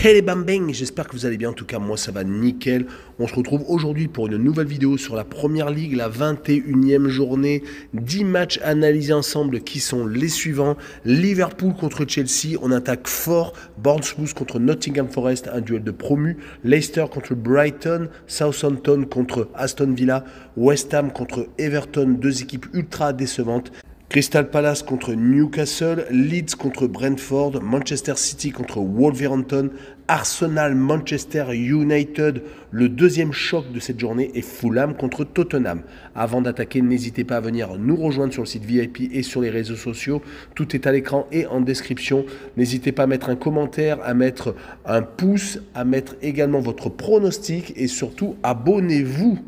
Hey les bambins, j'espère que vous allez bien, en tout cas moi ça va nickel. On se retrouve aujourd'hui pour une nouvelle vidéo sur la Première Ligue, la 21e journée, 10 matchs analysés ensemble qui sont les suivants. Liverpool contre Chelsea, on attaque fort, Bournemouth contre Nottingham Forest, un duel de promus, Leicester contre Brighton, Southampton contre Aston Villa, West Ham contre Everton, deux équipes ultra décevantes. Crystal Palace contre Newcastle, Leeds contre Brentford, Manchester City contre Wolverhampton, Arsenal Manchester United, le deuxième choc de cette journée est Fulham contre Tottenham. Avant d'attaquer, n'hésitez pas à venir nous rejoindre sur le site VIP et sur les réseaux sociaux. Tout est à l'écran et en description. N'hésitez pas à mettre un commentaire, à mettre un pouce, à mettre également votre pronostic et surtout abonnez-vous.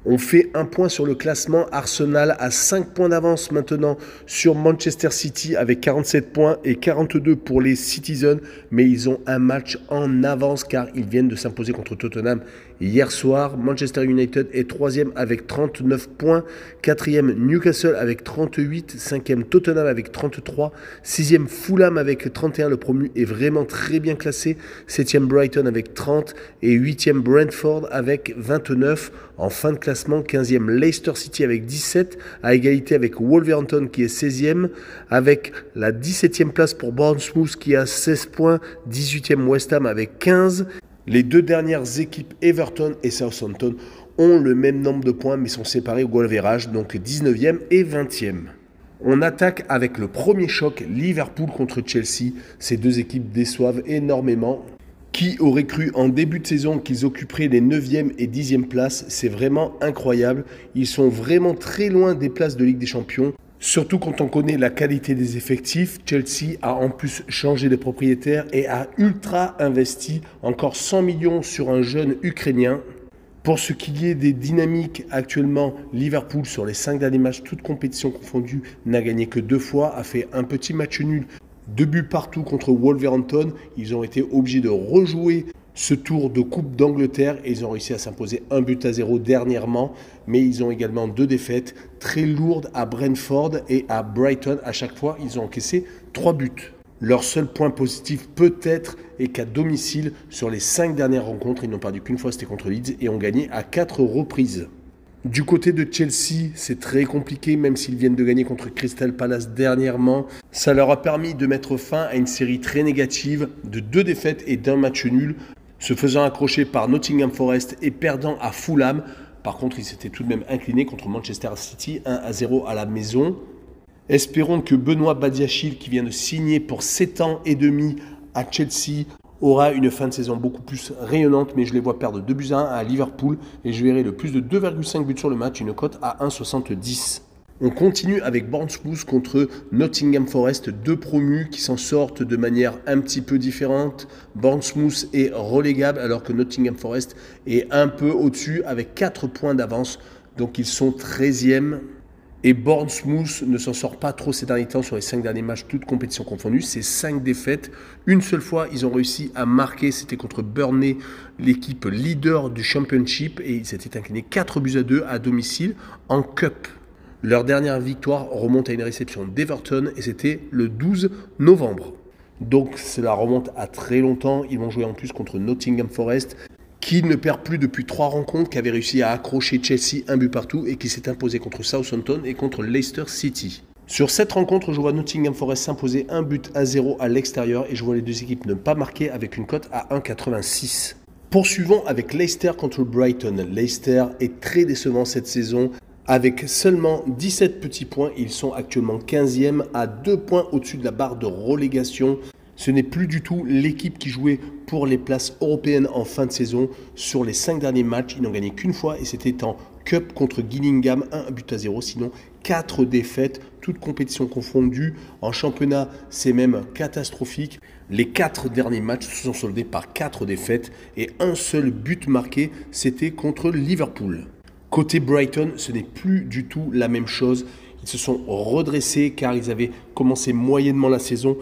On fait un point sur le classement. Arsenal a 5 points d'avance maintenant sur Manchester City avec 47 points et 42 pour les Citizens. Mais ils ont un match en avance car ils viennent de s'imposer contre Tottenham hier soir. Manchester United est 3e avec 39 points. 4e Newcastle avec 38. 5e Tottenham avec 33. 6e Fulham avec 31. Le promu est vraiment très bien classé. 7e Brighton avec 30. Et 8e Brentford avec 29. En fin de classement, 15e Leicester City avec 17, à égalité avec Wolverhampton qui est 16e, avec la 17e place pour Bournemouth qui a 16 points, 18e West Ham avec 15. Les deux dernières équipes, Everton et Southampton, ont le même nombre de points mais sont séparés au goal average, donc 19e et 20e. On attaque avec le premier choc, Liverpool contre Chelsea. Ces deux équipes déçoivent énormément. Qui aurait cru en début de saison qu'ils occuperaient les 9e et 10e places? C'est vraiment incroyable. Ils sont vraiment très loin des places de Ligue des Champions. Surtout quand on connaît la qualité des effectifs. Chelsea a en plus changé de propriétaire et a ultra investi encore 100 millions sur un jeune Ukrainien. Pour ce qui est des dynamiques, actuellement, Liverpool, sur les 5 derniers matchs, toutes compétitions confondues, n'a gagné que 2 fois, a fait un petit match nul. 2 buts partout contre Wolverhampton. Ils ont été obligés de rejouer ce tour de Coupe d'Angleterre et ils ont réussi à s'imposer 1-0 dernièrement. Mais ils ont également 2 défaites très lourdes à Brentford et à Brighton. À chaque fois, ils ont encaissé 3 buts. Leur seul point positif peut-être est qu'à domicile, sur les 5 dernières rencontres, ils n'ont perdu qu'une fois, c'était contre Leeds, et ont gagné à 4 reprises. Du côté de Chelsea, c'est très compliqué, même s'ils viennent de gagner contre Crystal Palace dernièrement. Ça leur a permis de mettre fin à une série très négative de 2 défaites et d'un match nul, se faisant accrocher par Nottingham Forest et perdant à Fulham. Par contre, ils s'étaient tout de même inclinés contre Manchester City 1-0 à la maison. Espérons que Benoît Badiachil, qui vient de signer pour 7 ans et demi à Chelsea, aura une fin de saison beaucoup plus rayonnante, mais je les vois perdre 2-1 à Liverpool et je verrai le plus de 2,5 buts sur le match, une cote à 1,70. On continue avec Bournemouth contre Nottingham Forest, 2 promus qui s'en sortent de manière un petit peu différente. Bournemouth est relégable alors que Nottingham Forest est un peu au-dessus avec 4 points d'avance, donc ils sont 13e. Et Bournemouth ne s'en sort pas trop ces derniers temps sur les 5 derniers matchs, toutes compétitions confondues. C'est 5 défaites. Une seule fois, ils ont réussi à marquer. C'était contre Burnley, l'équipe leader du Championship. Et ils s'étaient inclinés 4-2 à domicile en Cup. Leur dernière victoire remonte à une réception d'Everton et c'était le 12 novembre. Donc cela remonte à très longtemps. Ils vont jouer en plus contre Nottingham Forest, qui ne perd plus depuis 3 rencontres, qui avait réussi à accrocher Chelsea 1 but partout et qui s'est imposé contre Southampton et contre Leicester City. Sur cette rencontre, je vois Nottingham Forest s'imposer 1-0 à l'extérieur et je vois les deux équipes ne pas marquer avec une cote à 1,86. Poursuivons avec Leicester contre Brighton. Leicester est très décevant cette saison. Avec seulement 17 petits points, ils sont actuellement 15e à 2 points au-dessus de la barre de relégation. Ce n'est plus du tout l'équipe qui jouait pour les places européennes en fin de saison. Sur les 5 derniers matchs, ils n'ont gagné qu'une fois et c'était en Cup contre Gillingham, 1-0. Sinon, 4 défaites, toutes compétitions confondues. En championnat, c'est même catastrophique. Les 4 derniers matchs se sont soldés par 4 défaites et un seul but marqué, c'était contre Liverpool. Côté Brighton, ce n'est plus du tout la même chose. Ils se sont redressés car ils avaient commencé moyennement la saison.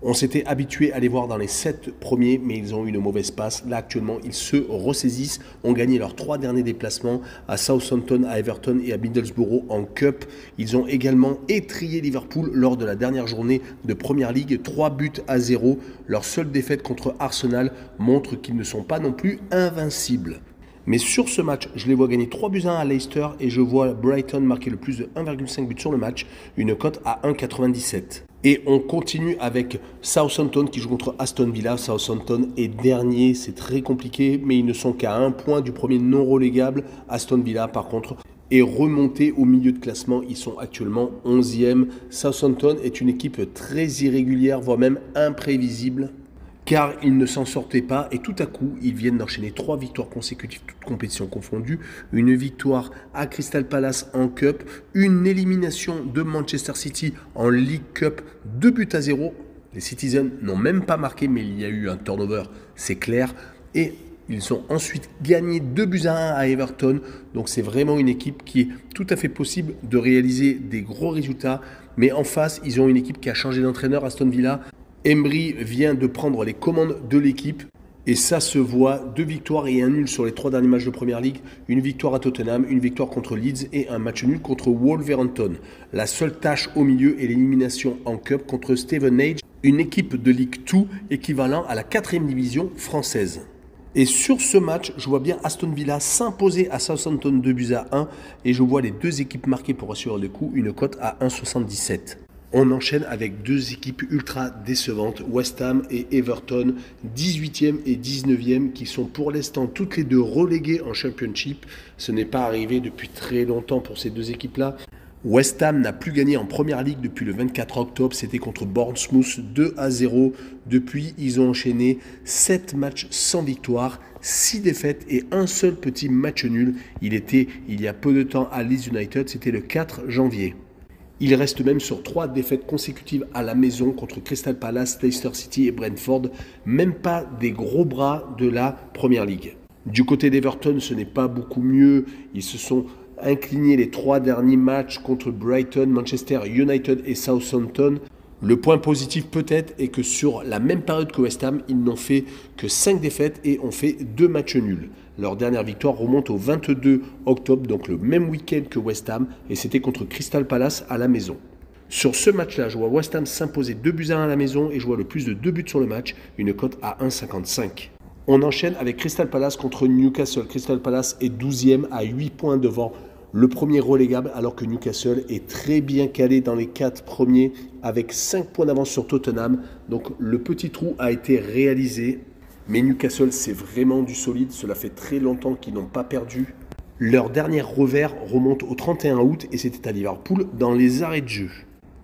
On s'était habitué à les voir dans les 7 premiers, mais ils ont eu une mauvaise passe. Là, actuellement, ils se ressaisissent, ont gagné leurs 3 derniers déplacements à Southampton, à Everton et à Middlesbrough en Cup. Ils ont également étrillé Liverpool lors de la dernière journée de Premier League, 3-0. Leur seule défaite contre Arsenal montre qu'ils ne sont pas non plus invincibles. Mais sur ce match, je les vois gagner 3-1 à Leicester et je vois Brighton marquer le plus de 1,5 buts sur le match, une cote à 1,97. Et on continue avec Southampton qui joue contre Aston Villa. Southampton est dernier, c'est très compliqué, mais ils ne sont qu'à 1 point du premier non relégable. Aston Villa, par contre, est remonté au milieu de classement. Ils sont actuellement 11e. Southampton est une équipe très irrégulière, voire même imprévisible, car ils ne s'en sortaient pas et tout à coup, ils viennent d'enchaîner 3 victoires consécutives, toutes compétitions confondues, une victoire à Crystal Palace en Cup, une élimination de Manchester City en League Cup, 2-0. Les Citizens n'ont même pas marqué, mais il y a eu un turnover, c'est clair, et ils ont ensuite gagné 2-1 à Everton, donc c'est vraiment une équipe qui est tout à fait possible de réaliser des gros résultats, mais en face, ils ont une équipe qui a changé d'entraîneur, Aston Villa. Emery vient de prendre les commandes de l'équipe et ça se voit, 2 victoires et un nul sur les 3 derniers matchs de Premier League, une victoire à Tottenham, une victoire contre Leeds et un match nul contre Wolverhampton. La seule tâche au milieu est l'élimination en Cup contre Stevenage, une équipe de Ligue 2 équivalent à la 4e division française. Et sur ce match, je vois bien Aston Villa s'imposer à Southampton 2-1 et je vois les 2 équipes marquées pour assurer le coup, une cote à 1,77. On enchaîne avec 2 équipes ultra décevantes, West Ham et Everton, 18e et 19e, qui sont pour l'instant toutes les 2 reléguées en Championship. Ce n'est pas arrivé depuis très longtemps pour ces 2 équipes-là. West Ham n'a plus gagné en Premier League depuis le 24 octobre, c'était contre Bournemouth 2-0. Depuis, ils ont enchaîné 7 matchs sans victoire, 6 défaites et un seul petit match nul. Il était il y a peu de temps à Leeds United, c'était le 4 janvier. Il reste même sur 3 défaites consécutives à la maison contre Crystal Palace, Leicester City et Brentford, même pas des gros bras de la Premier League. Du côté d'Everton, ce n'est pas beaucoup mieux. Ils se sont inclinés les 3 derniers matchs contre Brighton, Manchester United et Southampton. Le point positif peut-être est que sur la même période que West Ham, ils n'ont fait que 5 défaites et ont fait 2 matchs nuls. Leur dernière victoire remonte au 22 octobre, donc le même week-end que West Ham, et c'était contre Crystal Palace à la maison. Sur ce match-là, je vois West Ham s'imposer 2-1 à la maison et je vois le plus de 2 buts sur le match, une cote à 1,55. On enchaîne avec Crystal Palace contre Newcastle. Crystal Palace est 12e à 8 points devant le premier relégable, alors que Newcastle est très bien calé dans les 4 premiers avec 5 points d'avance sur Tottenham. Donc le petit trou a été réalisé. Mais Newcastle, c'est vraiment du solide. Cela fait très longtemps qu'ils n'ont pas perdu. Leur dernier revers remonte au 31 août et c'était à Liverpool dans les arrêts de jeu.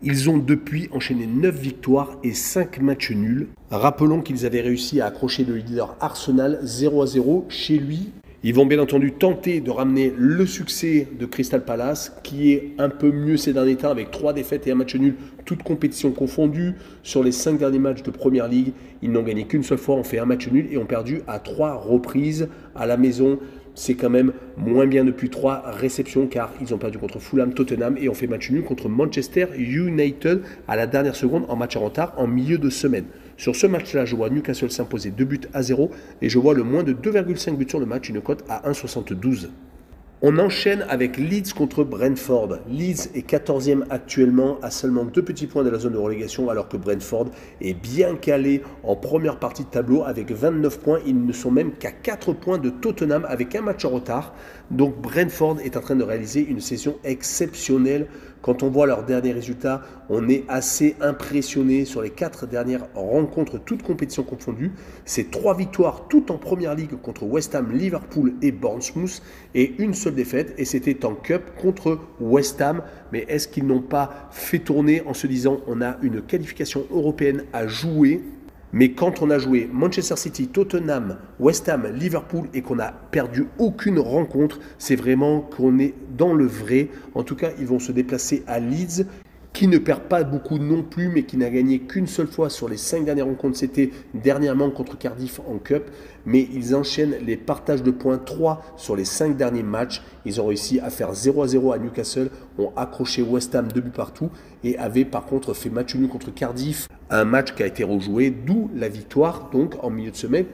Ils ont depuis enchaîné 9 victoires et 5 matchs nuls. Rappelons qu'ils avaient réussi à accrocher le leader Arsenal 0-0 chez lui. Ils vont bien entendu tenter de ramener le succès de Crystal Palace, qui est un peu mieux ces derniers temps avec 3 défaites et un match nul, toutes compétitions confondues. Sur les 5 derniers matchs de Premier League, ils n'ont gagné qu'une seule fois, ont fait un match nul et ont perdu à 3 reprises à la maison. C'est quand même moins bien depuis 3 réceptions car ils ont perdu contre Fulham, Tottenham et ont fait match nul contre Manchester United à la dernière seconde en match en retard en milieu de semaine. Sur ce match-là, je vois Newcastle s'imposer 2-0 et je vois le moins de 2,5 buts sur le match, une cote à 1,72. On enchaîne avec Leeds contre Brentford. Leeds est 14e actuellement, à seulement 2 petits points de la zone de relégation, alors que Brentford est bien calé en première partie de tableau avec 29 points. Ils ne sont même qu'à 4 points de Tottenham avec un match en retard. Donc Brentford est en train de réaliser une saison exceptionnelle. Quand on voit leurs derniers résultats, on est assez impressionné sur les 4 dernières rencontres, toutes compétitions confondues. C'est 3 victoires, toutes en Première Ligue contre West Ham, Liverpool et Bournemouth, et une seule défaite, et c'était en Cup contre West Ham. Mais est-ce qu'ils n'ont pas fait tourner en se disant on a une qualification européenne à jouer? Mais quand on a joué Manchester City, Tottenham, West Ham, Liverpool et qu'on n'a perdu aucune rencontre, c'est vraiment qu'on est dans le vrai. En tout cas, ils vont se déplacer à Leeds. qui ne perd pas beaucoup non plus, mais qui n'a gagné qu'une seule fois sur les 5 dernières rencontres. C'était dernièrement contre Cardiff en Cup, mais ils enchaînent les partages de points 3 sur les 5 derniers matchs. Ils ont réussi à faire 0-0 à Newcastle, ont accroché West Ham 2 buts partout et avaient par contre fait match nul contre Cardiff, un match qui a été rejoué, d'où la victoire donc en milieu de semaine.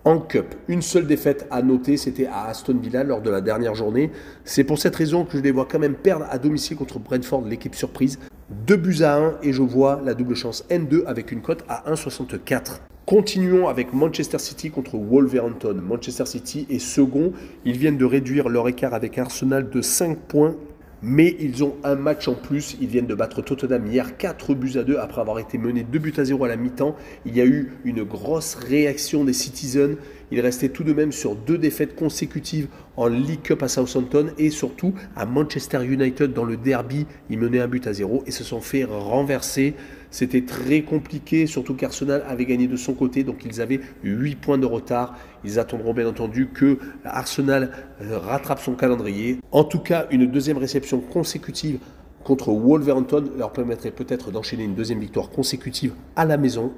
En Cup, une seule défaite à noter, c'était à Aston Villa lors de la dernière journée. C'est pour cette raison que je les vois quand même perdre à domicile contre Brentford, l'équipe surprise. 2-1 et je vois la double chance N2 avec une cote à 1,64. Continuons avec Manchester City contre Wolverhampton. Manchester City est second. Ils viennent de réduire leur écart avec Arsenal de 5 points. Mais ils ont un match en plus, ils viennent de battre Tottenham hier 4-2 après avoir été menés 2-0 à la mi-temps. Il y a eu une grosse réaction des Citizens, ils restaient tout de même sur 2 défaites consécutives en League Cup à Southampton et surtout à Manchester United dans le derby. Ils menaient 1-0 et se sont fait renverser. C'était très compliqué, surtout qu'Arsenal avait gagné de son côté, donc ils avaient 8 points de retard. Ils attendront bien entendu que Arsenal rattrape son calendrier. En tout cas, une deuxième réception consécutive contre Wolverhampton leur permettrait peut-être d'enchaîner une deuxième victoire consécutive à la maison.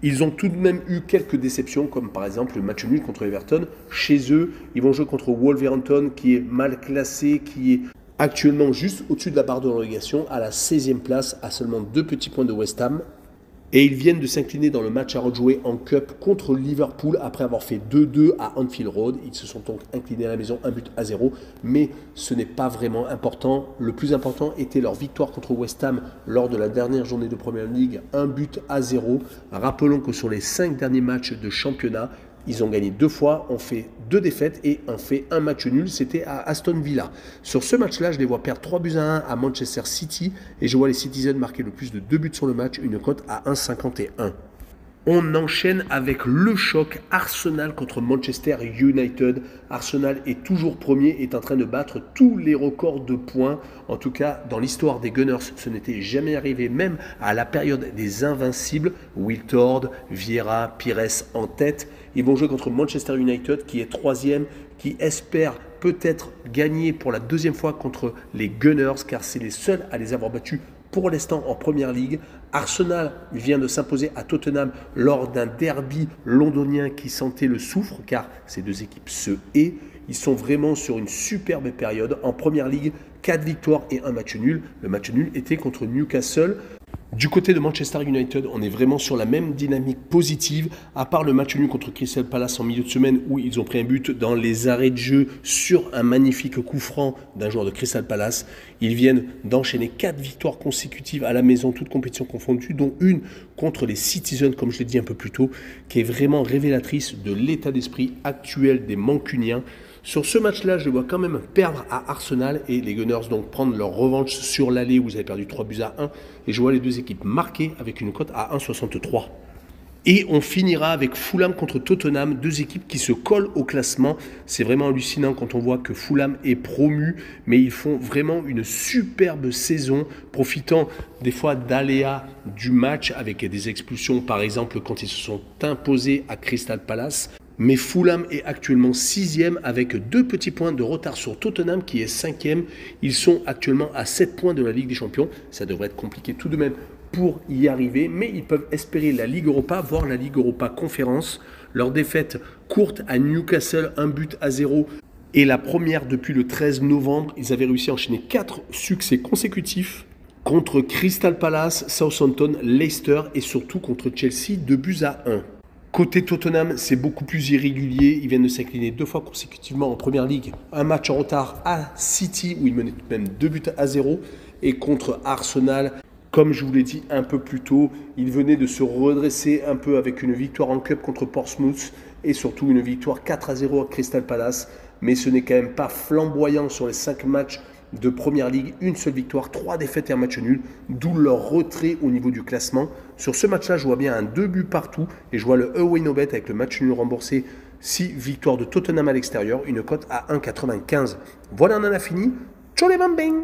Ils ont tout de même eu quelques déceptions, comme par exemple le match nul contre Everton. Chez eux, ils vont jouer contre Wolverhampton, qui est mal classé, qui est actuellement juste au-dessus de la barre de relégation, à la 16e place, à seulement 2 petits points de West Ham. Et ils viennent de s'incliner dans le match à rejouer en Cup contre Liverpool après avoir fait 2-2 à Anfield Road. Ils se sont donc inclinés à la maison 1-0, mais ce n'est pas vraiment important. Le plus important était leur victoire contre West Ham lors de la dernière journée de Premier League, 1-0. Rappelons que sur les 5 derniers matchs de championnat, ils ont gagné 2 fois, ont fait 2 défaites et ont fait un match nul, c'était à Aston Villa. Sur ce match-là, je les vois perdre 3-1 à Manchester City et je vois les Citizens marquer le plus de 2 buts sur le match, une cote à 1,51. On enchaîne avec le choc Arsenal contre Manchester United. Arsenal est toujours premier, est en train de battre tous les records de points. En tout cas, dans l'histoire des Gunners, ce n'était jamais arrivé, même à la période des Invincibles. Wiltord, Vieira, Pires en tête. Ils vont jouer contre Manchester United, qui est troisième, qui espère peut-être gagner pour la deuxième fois contre les Gunners, car c'est les seuls à les avoir battus pour l'instant en Première Ligue. Arsenal vient de s'imposer à Tottenham lors d'un derby londonien qui sentait le soufre, car ces deux équipes se haïssent. Ils sont vraiment sur une superbe période. En Première Ligue, 4 victoires et un match nul. Le match nul était contre Newcastle. Du côté de Manchester United, on est vraiment sur la même dynamique positive, à part le match nul contre Crystal Palace en milieu de semaine où ils ont pris un but dans les arrêts de jeu sur un magnifique coup franc d'un joueur de Crystal Palace. Ils viennent d'enchaîner 4 victoires consécutives à la maison, toutes compétitions confondues, dont une contre les Citizens, comme je l'ai dit un peu plus tôt, qui est vraiment révélatrice de l'état d'esprit actuel des Mancuniens. Sur ce match-là, je les vois quand même perdre à Arsenal et les Gunners donc prendre leur revanche sur l'aller où ils avaient perdu 3-1 et je vois les deux équipes marquer avec une cote à 1,63. Et on finira avec Fulham contre Tottenham, deux équipes qui se collent au classement. C'est vraiment hallucinant quand on voit que Fulham est promu, mais ils font vraiment une superbe saison, profitant des fois d'aléas du match avec des expulsions, par exemple quand ils se sont imposés à Crystal Palace. Mais Fulham est actuellement 6e avec 2 petits points de retard sur Tottenham qui est 5e. Ils sont actuellement à 7 points de la Ligue des Champions. Ça devrait être compliqué tout de même pour y arriver, mais ils peuvent espérer la Ligue Europa, voire la Ligue Europa Conférence. Leur défaite courte à Newcastle, 1-0, est la première depuis le 13 novembre. Ils avaient réussi à enchaîner 4 succès consécutifs contre Crystal Palace, Southampton, Leicester et surtout contre Chelsea, 2-1. Côté Tottenham, c'est beaucoup plus irrégulier. Ils viennent de s'incliner 2 fois consécutivement en Première Ligue. Un match en retard à City où ils menaient tout de même 2-0. Et contre Arsenal, comme je vous l'ai dit un peu plus tôt, ils venaient de se redresser un peu avec une victoire en Cup contre Portsmouth et surtout une victoire 4-0 à Crystal Palace. Mais ce n'est quand même pas flamboyant sur les 5 matchs de Première Ligue, une seule victoire, 3 défaites et un match nul, d'où leur retrait au niveau du classement. Sur ce match-là, je vois bien un 2 buts partout et je vois le away no bet avec le match nul remboursé, 6 victoires de Tottenham à l'extérieur, une cote à 1,95. Voilà, on en a fini. Ciao les bambins!